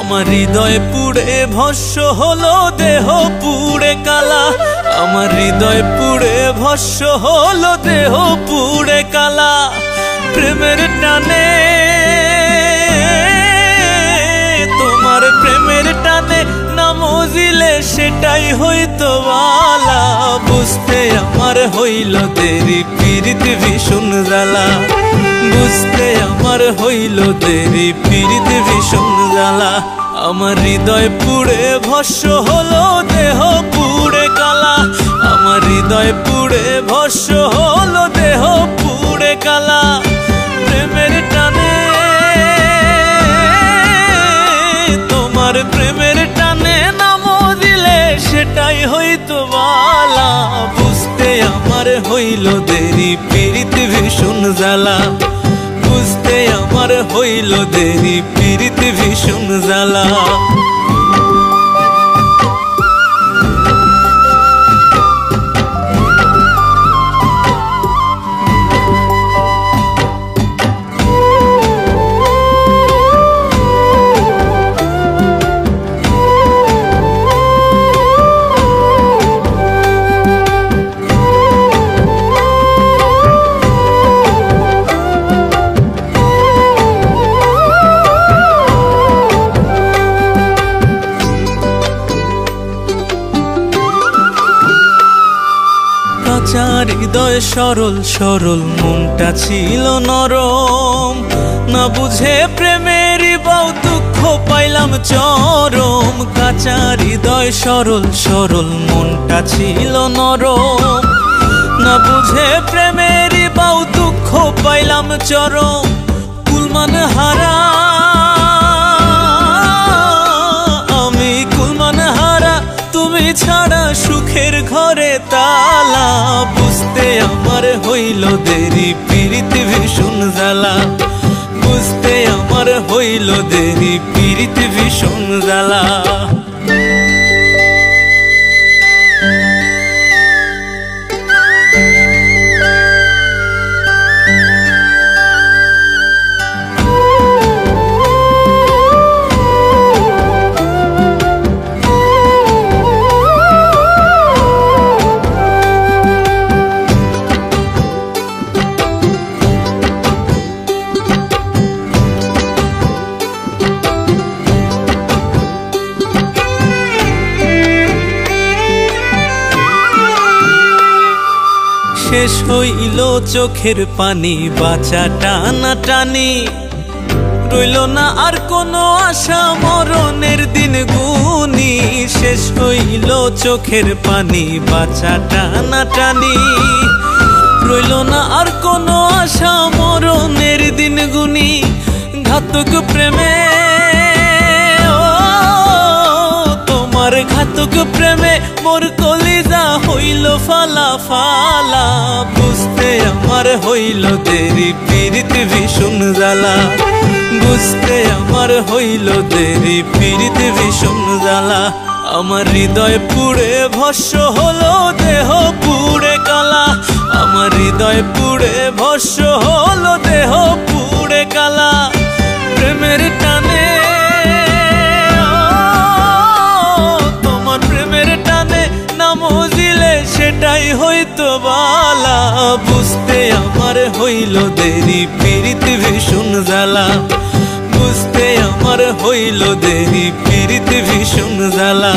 আমার হৃদয় পুড়ে ভস্য হলো, দেহ পুড়ে কালা। আমার হৃদয় পুড়ে ভস্য হলো, দেহ পুড়ে কালা। প্রেমের টানে, তোমার প্রেমের টানে না মজিলে সেটাই হইতো বালা। বুঝতে আমার হইল দেরি, পীড়িত ভীষণ জ্বালা। বুঝতে আমার হইল দেরি, পীড়িত ভীষণ জ্বালা। আমার হৃদয় পুড়ে ভস্য হলো, দেহ পুড়ে কালা। আমার হৃদয় পুড়ে ভস্য হলো, দেহ পুড়ে কালা। প্রেমের টানে, তোমার প্রেমের টানে না মজিলে সেটাই হইতো বালা। বুঝতে আমার হইল দেরি, পীড়িত ভীষণ জ্বালা। বুঝতে আমার হইল দেরি, পীড়িত ভীষণ জ্বালা। হৃদয় সরল সরল, মনটা ছিল নরম। না বুঝে প্রেমেরই বাউ দুঃখ পাইলাম চরম। কাঁচা হৃদয় সরল সরল, মনটা ছিল নরম। না বুঝে প্রেমেরই বাউ দুঃখ পাইলাম চরম। কুলমান হারা আমি, কুলমান হারা তুমি ছাড়া সুখের ঘরে তালা। বুঝতে আমার হইল দেরি, পীড়িত ভীষণ জ্বালা। বুঝতে আমার হইল দেরি, পীড়িত ভীষণ জ্বালা। শেষ হইল চোখের পানি, বাঁচা টানা টানি। রইল না আর কোনো আশা, মরণের দিন গুনি। শেষ হইল চোখের পানি, বাঁচা টানা টানি। রইল না আর কোনো আশা, মরণের দিন গুনি। ঘাতক প্রেমে, তোমার ঘাতক প্রেমে মোর কলিজা হইল ফালা ফালা। বুঝতে আমার হইল দেরি, পীড়িত ভীষণ জ্বালা। বুঝতে আমার হইল দেরি, পীড়িত ভীষণ জ্বালা। আমার হৃদয় পুড়ে ভস্য হলো, দেহ পুড়ে কালা। আমার হৃদয় পুড়ে ভস্য হলো, দেহ পুড়ে কালা। প্রেমের টানে, তোমার প্রেমের টানে না মজিলে সেটাই হইতো বালা। বুঝতে আমার হইল দেরি, পীড়িত ভীষণ জ্বালা। বুঝতে আমার হইল দেরি, পীড়িত ভীষণ জ্বালা।